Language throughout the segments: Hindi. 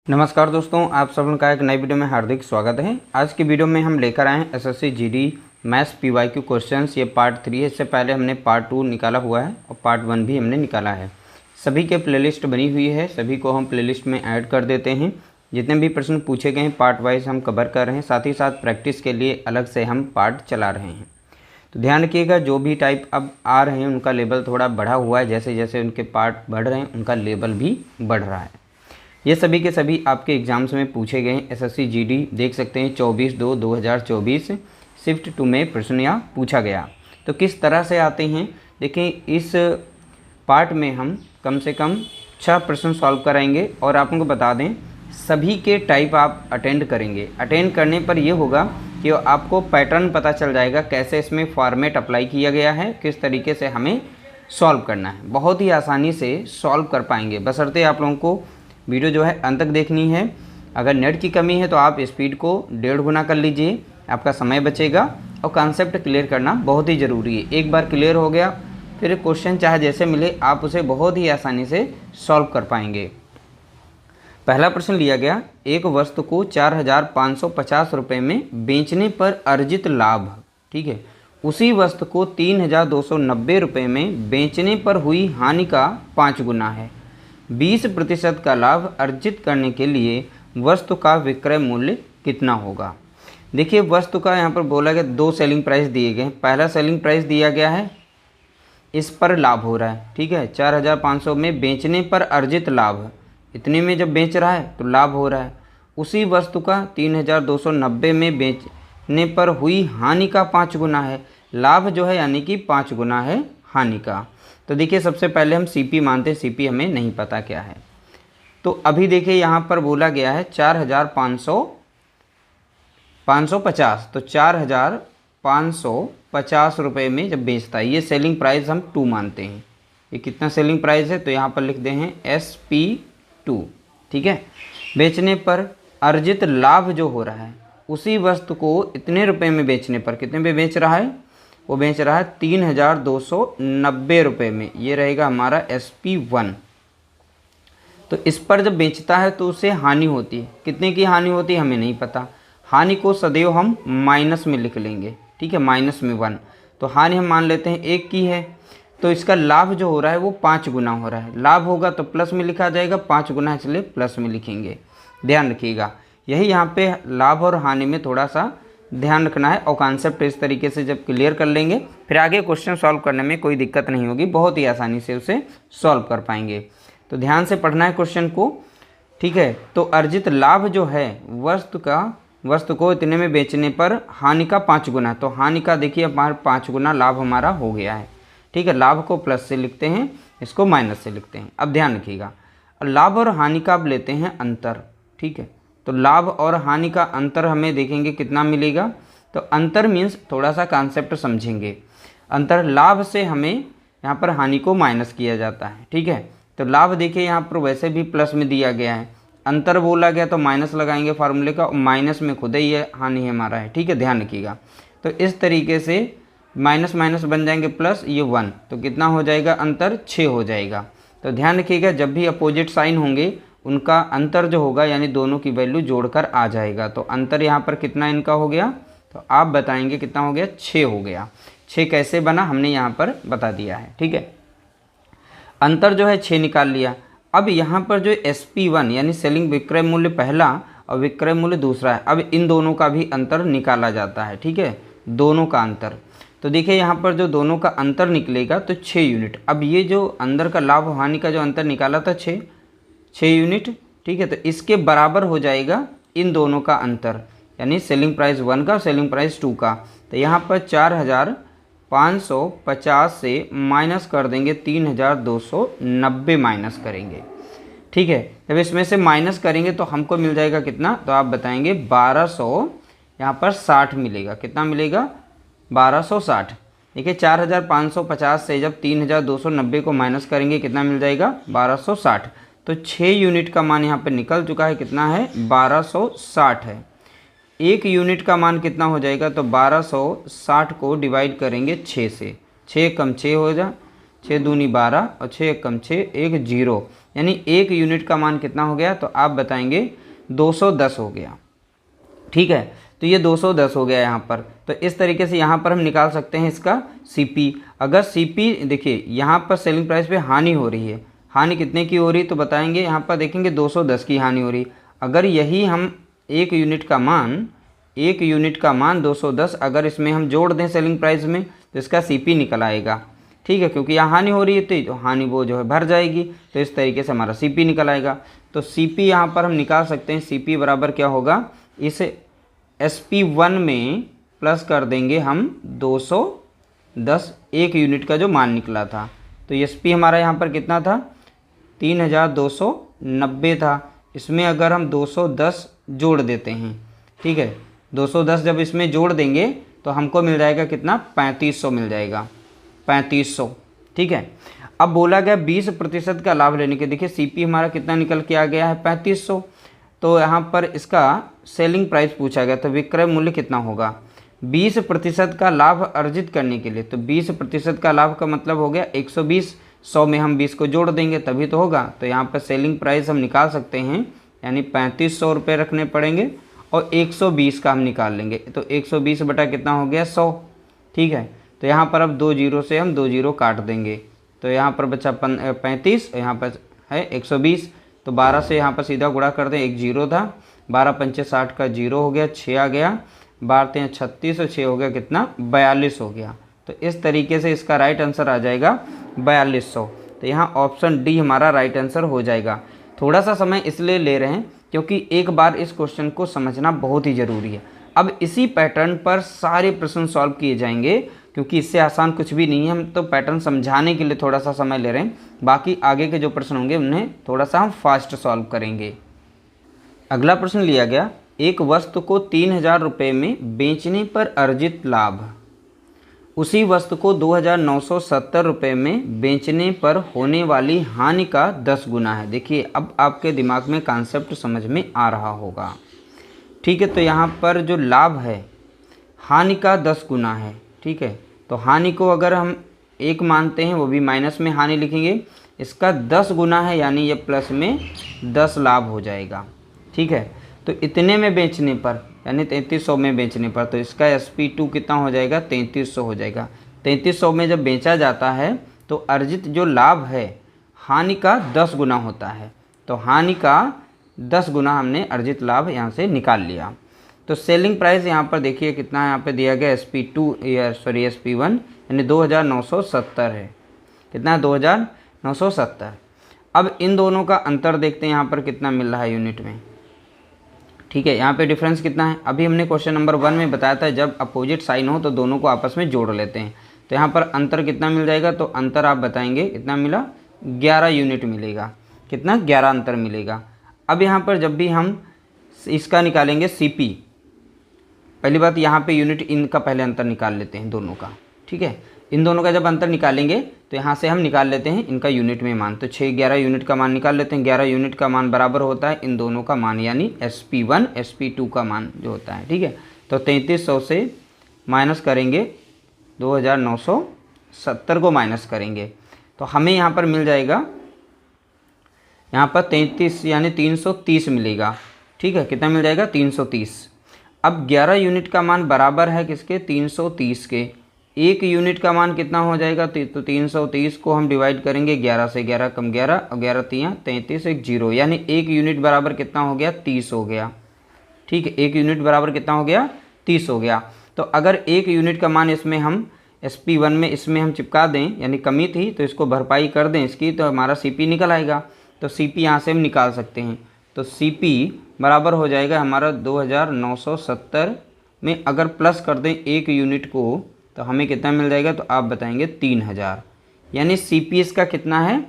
नमस्कार दोस्तों, आप सब का एक नई वीडियो में हार्दिक स्वागत है। आज की वीडियो में हम लेकर आए हैं SSC GD maths PYQ questions. ये पार्ट 3 है। इससे पहले हमने पार्ट 2 निकाला हुआ है और पार्ट 1 भी हमने निकाला है। सभी के प्लेलिस्ट बनी हुई है, सभी को हम प्लेलिस्ट में ऐड कर देते हैं। जितने भी प्रश्न पूछे गए हैं पार्ट वाइज हम कवर कर रहे हैं, साथ ही साथ प्रैक्टिस के लिए अलग से हम पार्ट चला रहे हैं। तो ध्यान रखिएगा, जो भी टाइप अब आ रहे हैं उनका लेवल थोड़ा बढ़ा हुआ है। जैसे जैसे उनके पार्ट बढ़ रहे हैं उनका लेवल भी बढ़ रहा है। ये सभी के सभी आपके एग्जाम्स में पूछे गए हैं। एसएससी जीडी देख सकते हैं 24/2/2024 शिफ्ट 2 में प्रश्न यहाँ पूछा गया। तो किस तरह से आते हैं देखिए, इस पार्ट में हम कम से कम 6 प्रश्न सॉल्व कराएंगे और आप उनको बता दें सभी के टाइप आप अटेंड करेंगे। अटेंड करने पर ये होगा कि आपको पैटर्न पता चल जाएगा, कैसे इसमें फॉर्मेट अप्लाई किया गया है, किस तरीके से हमें सॉल्व करना है। बहुत ही आसानी से सॉल्व कर पाएंगे, बशर्ते आप लोगों को वीडियो जो है अंत तक देखनी है। अगर नेट की कमी है तो आप स्पीड को 1.5 गुना कर लीजिए, आपका समय बचेगा। और कॉन्सेप्ट क्लियर करना बहुत ही ज़रूरी है। एक बार क्लियर हो गया फिर क्वेश्चन चाहे जैसे मिले आप उसे बहुत ही आसानी से सॉल्व कर पाएंगे। पहला प्रश्न लिया गया, एक वस्तु को 4,550 रुपये में बेचने पर अर्जित लाभ, ठीक है, उसी वस्तु को 3,290 रुपये में बेचने पर हुई हानि का 5 गुना है। 20% का लाभ अर्जित करने के लिए वस्तु का विक्रय मूल्य कितना होगा। देखिए, वस्तु का यहाँ पर बोला गया 2 सेलिंग प्राइस दिए गए हैं। पहला सेलिंग प्राइस दिया गया है, इस पर लाभ हो रहा है, ठीक है। 4,500 में बेचने पर अर्जित लाभ, इतने में जब बेच रहा है तो लाभ हो रहा है। उसी वस्तु का 3,290 में बेचने पर हुई हानि का 5 गुना है। लाभ जो है यानी कि 5 गुना है हानि का। तो देखिए, सबसे पहले हम सीपी मानते हैं, सीपी हमें नहीं पता क्या है। तो अभी देखिए यहाँ पर बोला गया है 4,550, तो 4,550 रुपये में जब बेचता है, ये सेलिंग प्राइस हम 2 मानते हैं। ये कितना सेलिंग प्राइस है तो यहाँ पर लिख दे हैं SP2, ठीक है। बेचने पर अर्जित लाभ जो हो रहा है, उसी वस्तु को इतने रुपये में बेचने पर, कितने में बेच रहा है, वो बेच रहा है 3,290 रुपये में। ये रहेगा हमारा SP1। तो इस पर जब बेचता है तो उसे हानि होती है। कितने की हानि होती है हमें नहीं पता। हानि को सदैव हम माइनस में लिख लेंगे, ठीक है, माइनस में 1। तो हानि हम मान लेते हैं 1 की है। तो इसका लाभ जो हो रहा है वो 5 गुना हो रहा है। लाभ होगा तो प्लस में लिखा जाएगा, 5 गुना इसलिए प्लस में लिखेंगे। ध्यान रखिएगा, यही यहाँ पे लाभ और हानि में थोड़ा सा ध्यान रखना है। और कॉन्सेप्ट इस तरीके से जब क्लियर कर लेंगे फिर आगे क्वेश्चन सॉल्व करने में कोई दिक्कत नहीं होगी, बहुत ही आसानी से उसे सॉल्व कर पाएंगे। तो ध्यान से पढ़ना है क्वेश्चन को, ठीक है। तो अर्जित लाभ जो है वस्तु को इतने में बेचने पर हानि का 5 गुना, तो हानि का देखिए हमारा 5 गुना लाभ हमारा हो गया है, ठीक है। लाभ को प्लस से लिखते हैं, इसको माइनस से लिखते हैं। अब ध्यान रखिएगा, लाभ और हानि का अब लेते हैं अंतर, ठीक है। तो लाभ और हानि का अंतर हमें देखेंगे कितना मिलेगा। तो अंतर मीन्स थोड़ा सा कॉन्सेप्ट समझेंगे। अंतर, लाभ से हमें यहाँ पर हानि को माइनस किया जाता है, ठीक है। तो लाभ देखिए यहाँ पर वैसे भी प्लस में दिया गया है, अंतर बोला गया तो माइनस लगाएंगे फार्मूले का, और माइनस में खुद ही ये हानि हमारा है, ठीक है। ध्यान रखिएगा, तो इस तरीके से माइनस माइनस बन जाएंगे प्लस, ये 1, तो कितना हो जाएगा अंतर 6 हो जाएगा। तो ध्यान रखिएगा, जब भी अपोजिट साइन होंगे उनका अंतर जो होगा यानी दोनों की वैल्यू जोड़कर आ जाएगा। तो अंतर यहाँ पर कितना इनका हो गया, तो आप बताएंगे कितना हो गया, 6 हो गया। 6 कैसे बना हमने यहाँ पर बता दिया है, ठीक है। अंतर जो है 6 निकाल लिया। अब यहाँ पर जो SP1 यानी सेलिंग विक्रय मूल्य पहला और विक्रय मूल्य दूसरा है, अब इन दोनों का भी अंतर निकाला जाता है, ठीक है, दोनों का अंतर। तो देखिए यहाँ पर जो दोनों का अंतर निकलेगा तो 6 यूनिट। अब ये जो अंदर का लाभ हानि का जो अंतर निकाला था 6 यूनिट, ठीक है। तो इसके बराबर हो जाएगा इन दोनों का अंतर, यानी सेलिंग प्राइस 1 का और सेलिंग प्राइस 2 का। तो यहाँ पर 4,550 से माइनस कर देंगे 3,290 माइनस करेंगे, ठीक है। जब इसमें से माइनस करेंगे तो हमको मिल जाएगा कितना, तो आप बताएंगे 1200 यहाँ पर 60 मिलेगा। कितना मिलेगा, 1260। देखिए 4,550 से जब 3,290 को माइनस करेंगे कितना मिल जाएगा, 1260। तो 6 यूनिट का मान यहाँ पर निकल चुका है, कितना है, 1260 है। 1 यूनिट का मान कितना हो जाएगा, तो 1260 को डिवाइड करेंगे 6 से, 6 कम 6 हो जा, 6 दूनी 12 और 6 कम 6 1 0। यानी 1 यूनिट का मान कितना हो गया, तो आप बताएंगे 210 हो गया। ठीक है, तो ये 210 हो गया यहाँ पर। तो इस तरीके से यहाँ पर हम निकाल सकते हैं इसका सीपी। अगर सीपी देखिए यहाँ पर सेलिंग प्राइस पे हानि हो रही है, हानि कितने की हो रही, तो बताएंगे यहाँ पर देखेंगे 210 की हानि हो रही। अगर यही हम 1 यूनिट का मान 210 अगर इसमें हम जोड़ दें सेलिंग प्राइस में, तो इसका सीपी निकल आएगा। ठीक है, क्योंकि यहाँ हानि हो रही है तो हानि वो जो है भर जाएगी, तो इस तरीके से हमारा सीपी निकल आएगा। तो सीपी यहाँ पर हम निकाल सकते हैं, सीपी बराबर क्या होगा, इस SP1 में प्लस कर देंगे हम 210 1 यूनिट का जो मान निकला था। तो SP हमारा यहाँ पर कितना था, 3290 था। इसमें अगर हम 210 जोड़ देते हैं, ठीक है, 210 जब इसमें जोड़ देंगे तो हमको मिल जाएगा कितना, 3500 मिल जाएगा, 3500। ठीक है, अब बोला गया 20% का लाभ लेने के, देखिए सीपी हमारा कितना निकल के आ गया है, 3500। तो यहाँ पर इसका सेलिंग प्राइस पूछा गया, तो विक्रय मूल्य कितना होगा, 20% का लाभ अर्जित करने के लिए। तो 20% का लाभ का मतलब हो गया 120, 100 में हम 20 को जोड़ देंगे तभी तो होगा। तो यहाँ पर सेलिंग प्राइस हम निकाल सकते हैं, यानी 3500 रुपये रखने पड़ेंगे और 120 का हम निकाल लेंगे। तो 120 बटा कितना हो गया, 100। ठीक है, तो यहाँ पर अब 2 जीरो से हम 2 जीरो काट देंगे, तो यहाँ पर बचा 35, यहाँ पर है 120। तो 12 से यहाँ पर सीधा गुणा कर दें, 1 जीरो था, 12 पंचे 60 का जीरो हो गया, 6 आ गया, 12 36 और 6 हो गया कितना, 42 हो गया। तो इस तरीके से इसका राइट आंसर आ जाएगा 4200। तो यहाँ ऑप्शन डी हमारा राइट आंसर हो जाएगा। थोड़ा सा समय इसलिए ले रहे हैं क्योंकि एक बार इस क्वेश्चन को समझना बहुत ही ज़रूरी है। अब इसी पैटर्न पर सारे प्रश्न सॉल्व किए जाएंगे, क्योंकि इससे आसान कुछ भी नहीं है। हम तो पैटर्न समझाने के लिए थोड़ा सा समय ले रहे हैं, बाकी आगे के जो प्रश्न होंगे उन्हें थोड़ा सा हम फास्ट सॉल्व करेंगे। अगला प्रश्न लिया गया, एक वस्तु को 3000 रुपये में बेचने पर अर्जित लाभ उसी वस्तु को 2970 रुपये में बेचने पर होने वाली हानि का 10 गुना है। देखिए अब आपके दिमाग में कॉन्सेप्ट समझ में आ रहा होगा। ठीक है, तो यहाँ पर जो लाभ है हानि का 10 गुना है। ठीक है, तो हानि को अगर हम 1 मानते हैं, वो भी माइनस में हानि लिखेंगे, इसका 10 गुना है यानी ये प्लस में 10 लाभ हो जाएगा। ठीक है, तो इतने में बेचने पर यानी 3300 में बेचने पर, तो इसका SP2 कितना हो जाएगा, 3300 हो जाएगा। 3300 में जब बेचा जाता है तो अर्जित जो लाभ है हानि का 10 गुना होता है। तो हानि का 10 गुना हमने अर्जित लाभ यहाँ से निकाल लिया। तो सेलिंग प्राइस यहाँ पर देखिए कितना यहाँ पे दिया गया, SP1 यानी 2970 है। कितना है, 2970। अब इन दोनों का अंतर देखते हैं यहाँ पर कितना मिल रहा है यूनिट में। ठीक है, यहाँ पे डिफरेंस कितना है, अभी हमने क्वेश्चन नंबर 1 में बताया था जब अपोजिट साइन हो तो दोनों को आपस में जोड़ लेते हैं। तो यहाँ पर अंतर कितना मिल जाएगा, तो अंतर आप बताएंगे कितना मिला, 11 यूनिट मिलेगा। कितना, 11 अंतर मिलेगा। अब यहाँ पर जब भी हम इसका निकालेंगे CP, पहली बात यहाँ पे यूनिट इनका पहले अंतर निकाल लेते हैं दोनों का। ठीक है, इन दोनों का जब अंतर निकालेंगे तो यहाँ से हम निकाल लेते हैं इनका यूनिट में मान। तो 11 यूनिट का मान निकाल लेते हैं। 11 यूनिट का मान बराबर होता है इन दोनों का मान, यानी SP1 SP2 का मान जो होता है। ठीक है, तो 3300 से माइनस करेंगे 2970 को माइनस करेंगे तो हमें यहाँ पर मिल जाएगा, यहाँ पर 33 यानी 330 मिलेगा। ठीक है, कितना मिल जाएगा, 330। अब 11 यूनिट का मान बराबर है किसके, 330 के। 1 यूनिट का मान कितना हो जाएगा, तो 330 को हम डिवाइड करेंगे 11 से, 11 कम 11 और 11 3 33, 1 0, यानी 1 यूनिट बराबर कितना हो गया, 30 हो गया। ठीक है, 1 यूनिट बराबर कितना हो गया, 30 हो गया। तो अगर 1 यूनिट का मान इसमें हम SP1 में इसमें हम चिपका दें, यानी कमी थी तो इसको भरपाई कर दें इसकी, तो हमारा CP निकल आएगा। तो CP यहाँ से हम निकाल सकते हैं। तो CP बराबर हो जाएगा हमारा 2970 में अगर प्लस कर दें 1 यूनिट को तो हमें कितना मिल जाएगा, तो आप बताएंगे 3000, यानी CP इसका कितना है,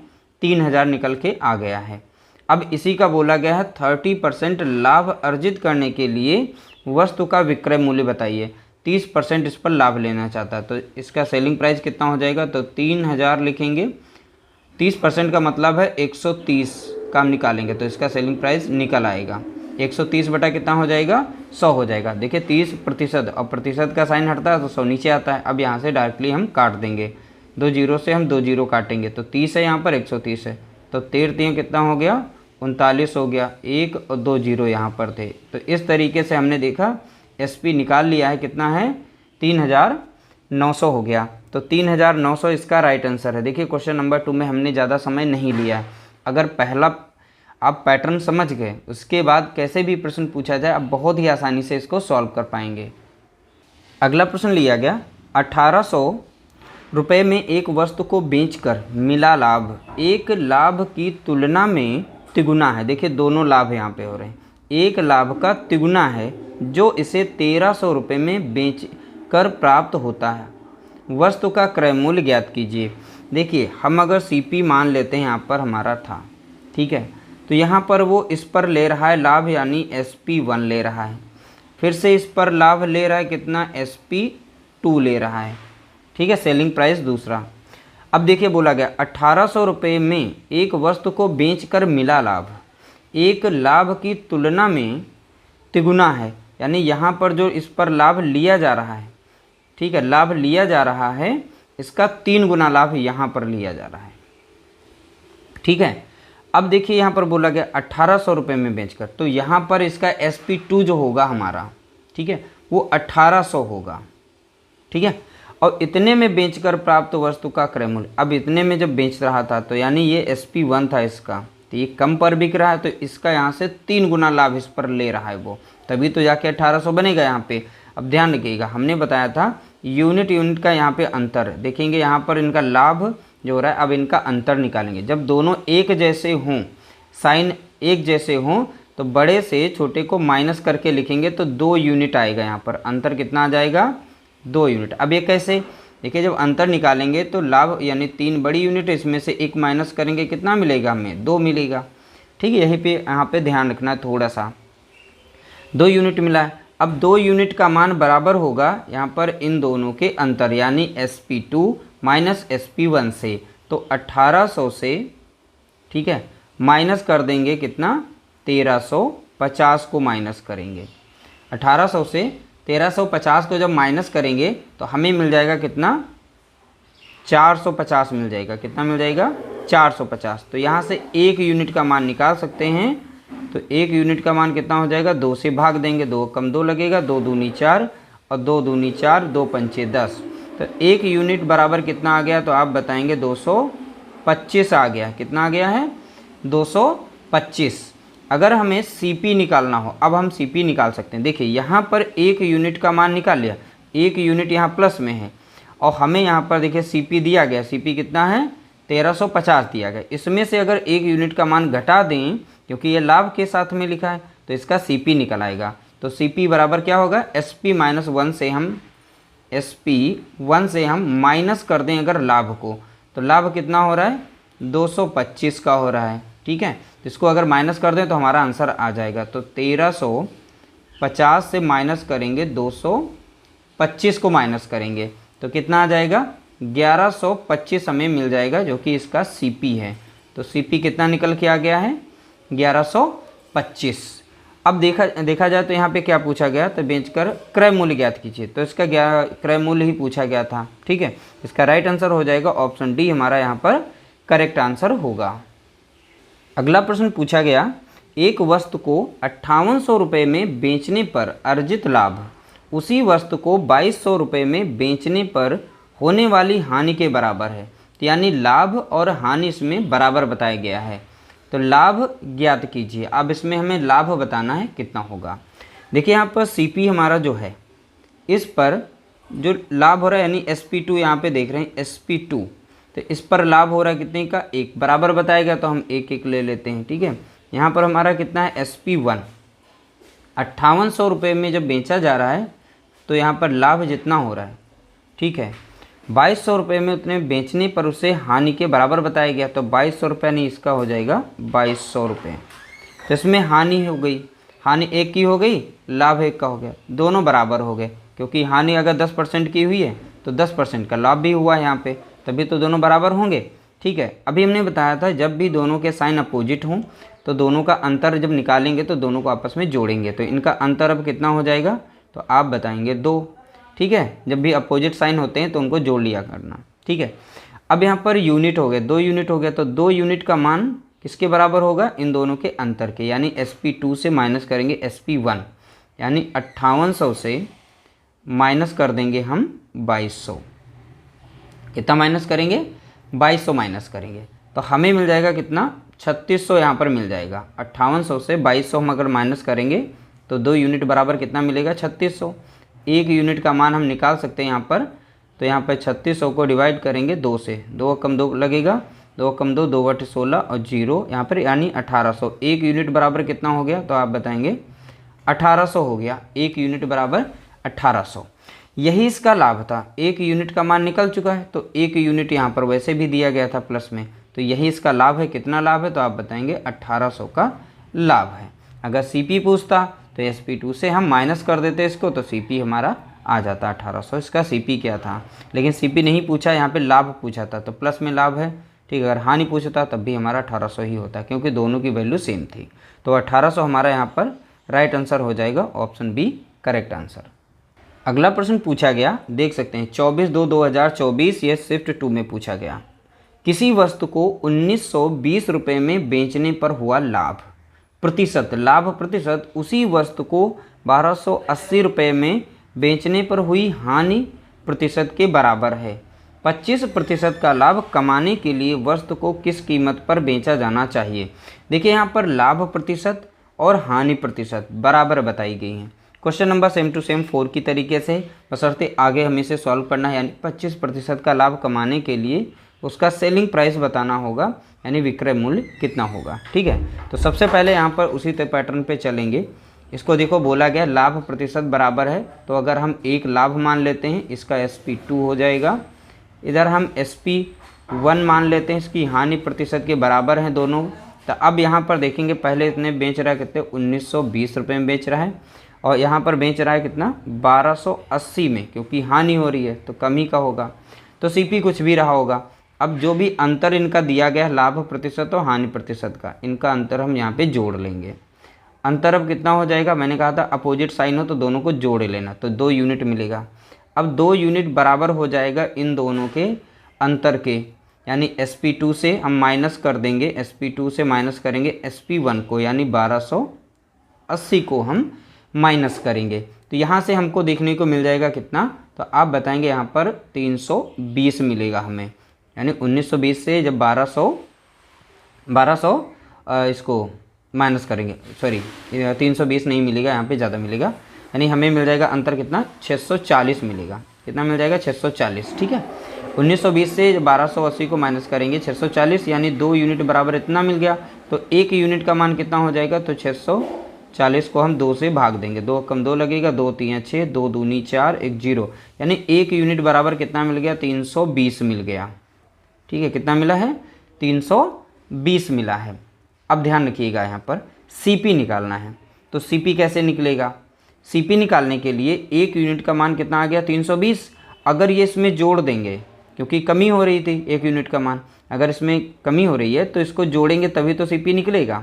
3000 निकल के आ गया है। अब इसी का बोला गया है 30% लाभ अर्जित करने के लिए वस्तु का विक्रय मूल्य बताइए। 30% इस पर लाभ लेना चाहता है, तो इसका सेलिंग प्राइस कितना हो जाएगा, तो 3000 लिखेंगे। 30% का मतलब है 130 का हम निकालेंगे तो इसका सेलिंग प्राइस निकल आएगा। 130 बटा कितना हो जाएगा, 100 हो जाएगा। देखिए 30% और प्रतिशत का साइन हटता है तो 100 नीचे आता है। अब यहाँ से डायरेक्टली हम काट देंगे, 2 जीरो से हम 2 जीरो काटेंगे तो 30 है, यहाँ पर 130 है, तो तो 13 कितना हो गया, 39 हो गया, 1 और 2 जीरो यहाँ पर थे। तो इस तरीके से हमने देखा SP निकाल लिया है, कितना है 3900 हो गया। तो 3900 इसका राइट आंसर है। देखिए क्वेश्चन नंबर 2 में हमने ज़्यादा समय नहीं लिया है। अगर पहला आप पैटर्न समझ गए, उसके बाद कैसे भी प्रश्न पूछा जाए आप बहुत ही आसानी से इसको सॉल्व कर पाएंगे। अगला प्रश्न लिया गया, 1800 रुपये में एक वस्तु को बेचकर मिला लाभ एक लाभ की तुलना में तिगुना है। देखिए दोनों लाभ यहाँ पे हो रहे हैं, एक लाभ का तिगुना है जो इसे 1300 रुपये में बेच कर प्राप्त होता है। वस्तु का क्रय मूल्य ज्ञात कीजिए। देखिए हम अगर CP मान लेते हैं, यहाँ पर हमारा था, ठीक है, तो यहाँ पर वो इस पर ले रहा है लाभ, यानी SP1 ले रहा है, फिर से इस पर लाभ ले रहा है, कितना SP2 ले रहा है, ठीक है, सेलिंग प्राइस दूसरा। अब देखिए बोला गया 1800 रुपये में एक वस्तु को बेचकर मिला लाभ एक लाभ की तुलना में तिगुना है, यानी यहाँ पर जो इस पर लाभ लिया जा रहा है, ठीक है, लाभ लिया जा रहा है, इसका 3 गुना लाभ यहाँ पर लिया जा रहा है, ठीक है। अब देखिए यहाँ पर बोला गया 1800 रुपये में बेचकर, तो यहाँ पर इसका SP2 जो होगा हमारा, ठीक है, वो 1800 होगा, ठीक है, और इतने में बेचकर प्राप्त वस्तु का क्रय मूल्य। अब इतने में जब बेच रहा था तो यानी ये SP1 था इसका, तो ये कम पर बिक रहा है, तो इसका यहाँ से 3 गुना लाभ इस पर ले रहा है वो, तभी तो जाके 1800 बनेगा यहाँ पे। अब ध्यान रखिएगा, हमने बताया था यूनिट का यहाँ पे अंतर देखेंगे, यहाँ पर इनका लाभ जो हो रहा है, अब इनका अंतर निकालेंगे। जब दोनों एक जैसे हों, साइन एक जैसे हों, तो बड़े से छोटे को माइनस करके लिखेंगे तो 2 यूनिट आएगा, यहाँ पर अंतर कितना आ जाएगा, 2 यूनिट। अब ये कैसे, देखिए जब अंतर निकालेंगे तो लाभ यानी 3 बड़ी यूनिट, इसमें से 1 माइनस करेंगे, कितना मिलेगा हमें, 2 मिलेगा, ठीक है। यहीं पे यहाँ पे ध्यान रखना है थोड़ा सा, 2 यूनिट मिला है। अब 2 यूनिट का मान बराबर होगा यहाँ पर इन दोनों के अंतर, यानी SP2 माइनस SP1 से, तो 1800 से, ठीक है, माइनस कर देंगे कितना, 1350 को माइनस करेंगे। 1800 से 1350 को जब माइनस करेंगे तो हमें मिल जाएगा कितना, 450 मिल जाएगा, कितना मिल जाएगा, 450। तो यहाँ से 1 यूनिट का मान निकाल सकते हैं, तो 1 यूनिट का मान कितना हो जाएगा, 2 से भाग देंगे, 2 कम 2 लगेगा, 2 दूनी 4 और 2 दूनी 4, 2 पंचे 10, तो 1 यूनिट बराबर कितना आ गया, तो आप बताएंगे 225 आ गया। कितना आ गया है, 225। अगर हमें CP निकालना हो, अब हम CP निकाल सकते हैं। देखिए यहाँ पर 1 यूनिट का मान निकाल लिया, 1 यूनिट यहाँ प्लस में है, और हमें यहाँ पर देखिए CP दिया गया, CP कितना है, 1350 दिया गया। इसमें से अगर 1 यूनिट का मान घटा दें, क्योंकि ये लाभ के साथ में लिखा है, तो इसका CP निकल आएगा। तो CP बराबर क्या होगा, SP-1 से हम SP1 से हम माइनस कर दें अगर लाभ को, तो लाभ कितना हो रहा है, 225 का हो रहा है, ठीक है। इसको अगर माइनस कर दें तो हमारा आंसर आ जाएगा। तो 1350 से माइनस करेंगे, 225 को माइनस करेंगे तो कितना आ जाएगा, 1125 हमें मिल जाएगा, जो कि इसका CP है। तो CP कितना निकल के आ गया है, 1125। अब देखा जाए तो यहाँ पे क्या पूछा गया, तो बेचकर क्रय मूल्य ज्ञात कीजिए, तो इसका क्रय मूल्य ही पूछा गया था, ठीक है। इसका राइट आंसर हो जाएगा ऑप्शन डी, हमारा यहाँ पर करेक्ट आंसर होगा। अगला प्रश्न पूछा गया, एक वस्तु को 5800 रुपये में बेचने पर अर्जित लाभ उसी वस्तु को 2200 रुपये में बेचने पर होने वाली हानि के बराबर है। तो यानी लाभ और हानि इसमें बराबर बताया गया है, तो लाभ ज्ञात कीजिए। अब इसमें हमें लाभ बताना है कितना होगा। देखिए यहाँ पर CP हमारा जो है, इस पर जो लाभ हो रहा है, यानी SP2 यहाँ पे देख रहे हैं SP2, तो इस पर लाभ हो रहा है कितने का, 1 बराबर बताएगा, तो हम 1 ले लेते हैं, ठीक है। यहाँ पर हमारा कितना है, SP1 5800 रुपये में जब बेचा जा रहा है, तो यहाँ पर लाभ जितना हो रहा है, ठीक है, 2200 रुपये में उतने बेचने पर उसे हानि के बराबर बताया गया, तो 2200 रुपये नहीं, इसका हो जाएगा 2200 रुपये। तो इसमें हानि हो गई, हानि 1 की हो गई, लाभ 1 का हो गया, दोनों बराबर हो गए, क्योंकि हानि अगर 10% की हुई है तो 10% का लाभ भी हुआ है यहाँ पे, तभी तो दोनों बराबर होंगे, ठीक है। अभी हमने बताया था जब भी दोनों के साइन अपोजिट हों तो दोनों का अंतर जब निकालेंगे तो दोनों को आपस में जोड़ेंगे, तो इनका अंतर अब कितना हो जाएगा, तो आप बताएंगे 2, ठीक है। जब भी अपोजिट साइन होते हैं तो उनको जोड़ लिया करना, ठीक है। अब यहाँ पर यूनिट हो गए, 2 यूनिट हो गया, तो 2 यूनिट का मान किसके बराबर होगा, इन दोनों के अंतर के, यानी SP2 से माइनस करेंगे SP1, यानी 5800 से माइनस कर देंगे हम 2200। कितना माइनस करेंगे, 2200 माइनस करेंगे तो हमें मिल जाएगा कितना, 3600 यहाँ पर मिल जाएगा। 5800 से 2200 हम अगर माइनस करेंगे तो 2 यूनिट बराबर कितना मिलेगा, 3600। 1 यूनिट का मान हम निकाल सकते हैं यहाँ पर, तो यहाँ पर 3600 को डिवाइड करेंगे 2 से, 2 कम 2 लगेगा, 2 कम 2, 2 बटे 16 और 0 यहाँ पर, यानी 1800। 1 यूनिट बराबर कितना हो गया, तो आप बताएंगे 1800 हो गया। 1 यूनिट बराबर 1800, यही इसका लाभ था। 1 यूनिट का मान निकल चुका है, तो 1 यूनिट यहाँ पर वैसे भी दिया गया था प्लस में, तो यही इसका लाभ है। कितना लाभ है, तो आप बताएंगे 1800 का लाभ है। अगर CP पूछता तो SP2 से हम माइनस कर देते इसको, तो CP हमारा आ जाता 1800, इसका CP क्या था। लेकिन CP नहीं पूछा, यहाँ पे लाभ पूछा था, तो प्लस में लाभ है, ठीक है। अगर हानि पूछता तब भी हमारा 1800 ही होता, क्योंकि दोनों की वैल्यू सेम थी। तो 1800 हमारा यहाँ पर राइट आंसर हो जाएगा, ऑप्शन बी करेक्ट आंसर। अगला प्रश्न पूछा गया, देख सकते हैं 24/2/2024, ये शिफ्ट 2 में पूछा गया। किसी वस्तु को 1920 रुपये में बेचने पर हुआ लाभ प्रतिशत, लाभ प्रतिशत उसी वस्तु को 1280 रुपये में बेचने पर हुई हानि प्रतिशत के बराबर है। 25% का लाभ कमाने के लिए वस्तु को किस कीमत पर बेचा जाना चाहिए। देखिए यहाँ पर लाभ प्रतिशत और हानि प्रतिशत बराबर बताई गई हैं। Question number same to same 4 की तरीके से, बशर्ते आगे हमें इसे सॉल्व करना है, यानी 25% का लाभ कमाने के लिए उसका सेलिंग प्राइस बताना होगा, यानी विक्रय मूल्य कितना होगा। ठीक है, तो सबसे पहले यहाँ पर उसी पैटर्न पे चलेंगे। इसको देखो, बोला गया लाभ प्रतिशत बराबर है, तो अगर हम एक लाभ मान लेते हैं, इसका SP2 हो जाएगा। इधर हम SP1 मान लेते हैं, इसकी हानि प्रतिशत के बराबर हैं दोनों। तो अब यहाँ पर देखेंगे, पहले इतने बेच रहा है कितने, 1920 रुपये में बेच रहा है, और यहाँ पर बेच रहा है कितना, 1280 में, क्योंकि हानि हो रही है तो कम ही का होगा, तो CP कुछ भी रहा होगा। अब जो भी अंतर इनका दिया गया है, लाभ प्रतिशत और हानि प्रतिशत का, इनका अंतर हम यहाँ पे जोड़ लेंगे। अंतर अब कितना हो जाएगा, मैंने कहा था अपोजिट साइन हो तो दोनों को जोड़ लेना, तो 2 यूनिट मिलेगा। अब 2 यूनिट बराबर हो जाएगा इन दोनों के अंतर के, यानी SP2 से हम माइनस कर देंगे, SP2 से माइनस करेंगे SP1 को, यानी 1280 को हम माइनस करेंगे। तो यहाँ से हमको देखने को मिल जाएगा कितना, तो आप बताएंगे यहाँ पर 320 मिलेगा हमें, यानी 1920 से जब 1200 इसको माइनस करेंगे, सॉरी 320 नहीं मिलेगा, यहाँ पे ज़्यादा मिलेगा, यानी हमें मिल जाएगा अंतर कितना, 640 मिलेगा। कितना मिल जाएगा, 640। ठीक है, 1920 से 1280 को माइनस करेंगे 640, यानी 2 यूनिट बराबर इतना मिल गया। तो 1 यूनिट का मान कितना हो जाएगा, तो 640 को हम 2 से भाग देंगे, 2 कम 2 लगेगा, 2 3 6, 2 दूनी 4, 1 0, यानी 1 यूनिट बराबर कितना मिल गया, 320 मिल गया। ठीक है, कितना मिला है, 320 मिला है। अब ध्यान रखिएगा, यहाँ पर CP निकालना है, तो CP कैसे निकलेगा। CP निकालने के लिए 1 यूनिट का मान कितना आ गया, 320। अगर ये इसमें जोड़ देंगे, क्योंकि कमी हो रही थी 1 यूनिट का मान, अगर इसमें कमी हो रही है तो इसको जोड़ेंगे तभी तो CP निकलेगा,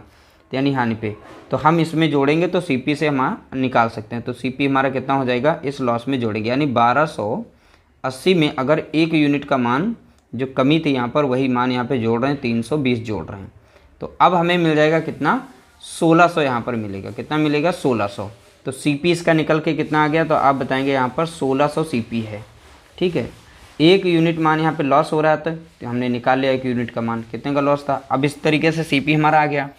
यानी हानि पे। तो हम इसमें जोड़ेंगे तो CP से हम निकाल सकते हैं। तो CP हमारा कितना हो जाएगा, इस लॉस में जोड़ेंगे, यानी 1280 में अगर 1 यूनिट का मान जो कमी थी यहाँ पर, वही मान यहाँ पे जोड़ रहे हैं, 320 जोड़ रहे हैं। तो अब हमें मिल जाएगा कितना, 1600 यहाँ पर मिलेगा। कितना मिलेगा, 1600। तो CP इसका निकल के कितना आ गया, तो आप बताएंगे यहाँ पर 1600 CP है। ठीक है, 1 यूनिट मान यहाँ पे लॉस हो रहा था, तो हमने निकाल लिया 1 यूनिट का मान, कितने का लॉस था। अब इस तरीके से CP हमारा आ गया।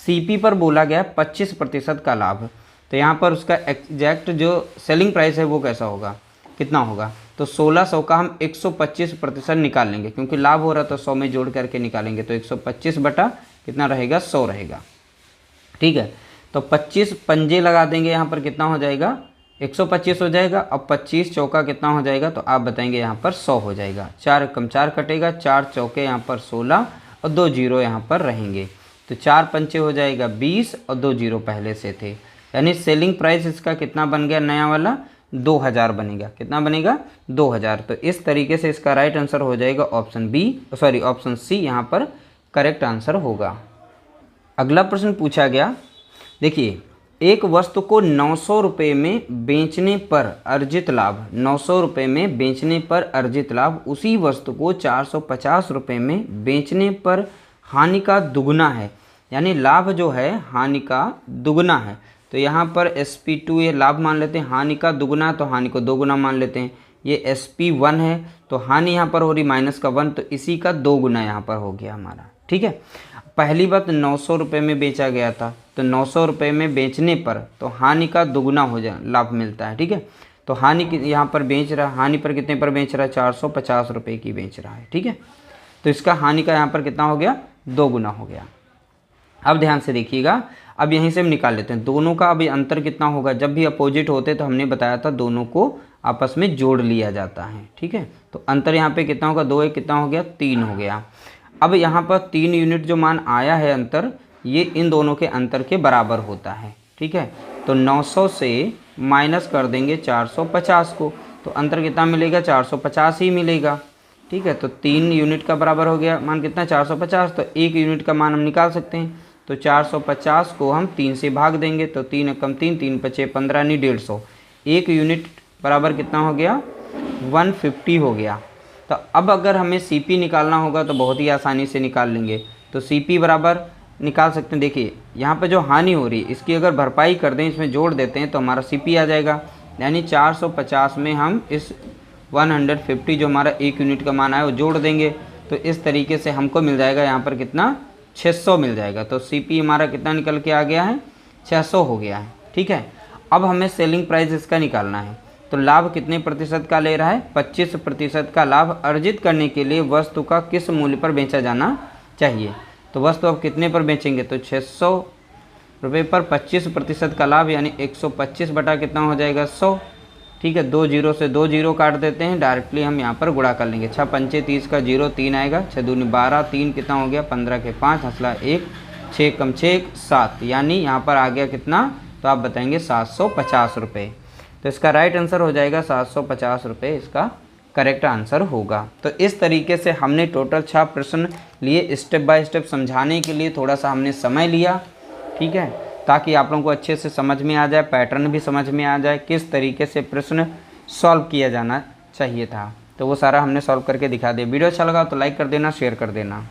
CP पर बोला गया 25% का लाभ, तो यहाँ पर उसका एग्जैक्ट जो सेलिंग प्राइस है वो कैसा होगा, कितना होगा। तो 1600 का हम 125% निकाल लेंगे, क्योंकि लाभ हो रहा था, 100 में जोड़ करके निकालेंगे, तो 125 बटा कितना रहेगा, 100 रहेगा। ठीक है, तो 25 पंजे लगा देंगे, यहाँ पर कितना हो जाएगा, 125 हो जाएगा। अब 25 चौका कितना हो जाएगा, तो आप बताएंगे यहाँ पर 100 हो जाएगा। 4 कम 4 कटेगा, 4 चौके यहाँ पर 16 और 2 जीरो यहाँ पर रहेंगे, तो 4 पंचे हो जाएगा 20 और 2 जीरो पहले से थे, यानी सेलिंग प्राइस इसका कितना बन गया, नया वाला 2000 बनेगा। कितना बनेगा, 2000। तो इस तरीके से इसका राइट आंसर हो जाएगा ऑप्शन सी यहाँ पर करेक्ट आंसर होगा। अगला प्रश्न पूछा गया, देखिए एक वस्तु को 900 रुपये में बेचने पर अर्जित लाभ, 900 रुपये में बेचने पर अर्जित लाभ उसी वस्तु को 450 रुपये में बेचने पर हानि का दुगना है, यानी लाभ जो है हानि का दुगना है। तो यहाँ पर SP2 ये लाभ मान लेते हैं, हानि का दुगना तो हानि को 2 गुना मान लेते हैं। ये SP1 है तो हानि यहाँ पर हो रही -1, तो इसी का 2 गुना यहाँ पर हो गया हमारा। ठीक है, पहली बात 900 रुपये में बेचा गया था, तो 900 रुपये में बेचने पर तो हानि का दुगना हो जाए लाभ मिलता है। ठीक है, तो हानि यहाँ पर बेच रहा है, हानि पर कितने पर बेच रहा है, 450 रुपये की बेच रहा है। ठीक है, तो इसका हानि का यहाँ पर कितना हो गया, 2 गुना हो गया। अब ध्यान से देखिएगा, अब यहीं से हम निकाल लेते हैं दोनों का अभी अंतर कितना होगा। जब भी अपोजिट होते तो हमने बताया था दोनों को आपस में जोड़ लिया जाता है। ठीक है, तो अंतर यहाँ पे कितना होगा, 2 कितना हो गया, 3 हो गया। अब यहाँ पर 3 यूनिट जो मान आया है अंतर, ये इन दोनों के अंतर के बराबर होता है। ठीक है, तो 900 से माइनस कर देंगे 450 को, तो अंतर कितना मिलेगा, 450 ही मिलेगा। ठीक है, तो 3 यूनिट का बराबर हो गया मान कितना, 450, तो 1 यूनिट का मान हम निकाल सकते हैं। तो 450 को हम 3 से भाग देंगे, तो 3 एकम 3, 3 पचे 15 नहीं 150, 1 यूनिट बराबर कितना हो गया, 150 हो गया। तो अब अगर हमें CP निकालना होगा तो बहुत ही आसानी से निकाल लेंगे। तो CP बराबर निकाल सकते हैं। देखिए यहाँ पे जो हानि हो रही है इसकी अगर भरपाई कर दें, इसमें जोड़ देते हैं तो हमारा CP आ जाएगा। यानी 450 में हम इस 150 जो हमारा 1 यूनिट का मान आया वो जोड़ देंगे, तो इस तरीके से हमको मिल जाएगा यहाँ पर कितना, 600 मिल जाएगा। तो CP हमारा कितना निकल के आ गया है, 600 हो गया है। ठीक है, अब हमें सेलिंग प्राइस इसका निकालना है। तो लाभ कितने प्रतिशत का ले रहा है, 25% का लाभ अर्जित करने के लिए वस्तु का किस मूल्य पर बेचा जाना चाहिए। तो वस्तु अब कितने पर बेचेंगे, तो 600 रुपये पर 25% का लाभ, यानी 125 बटा कितना हो जाएगा, 100। ठीक है, 2 जीरो से 2 जीरो काट देते हैं, डायरेक्टली हम यहाँ पर गुणा कर लेंगे। 6 पंचे 30 का 0 3 आएगा, 6 दूनी 12, 3 कितना हो गया, 15 के 5 हंसला 1, 6 कम 6 7, यानी यहाँ पर आ गया कितना, तो आप बताएंगे 750 रुपये। तो इसका राइट आंसर हो जाएगा 750 रुपये, इसका करेक्ट आंसर होगा। तो इस तरीके से हमने टोटल 6 प्रश्न लिए, स्टेप बाय स्टेप समझाने के लिए थोड़ा सा हमने समय लिया। ठीक है, ताकि आप लोगों को अच्छे से समझ में आ जाए, पैटर्न भी समझ में आ जाए, किस तरीके से प्रश्न सॉल्व किया जाना चाहिए था। तो वो सारा हमने सॉल्व करके दिखा दिया। वीडियो अच्छा लगा तो लाइक कर देना, शेयर कर देना।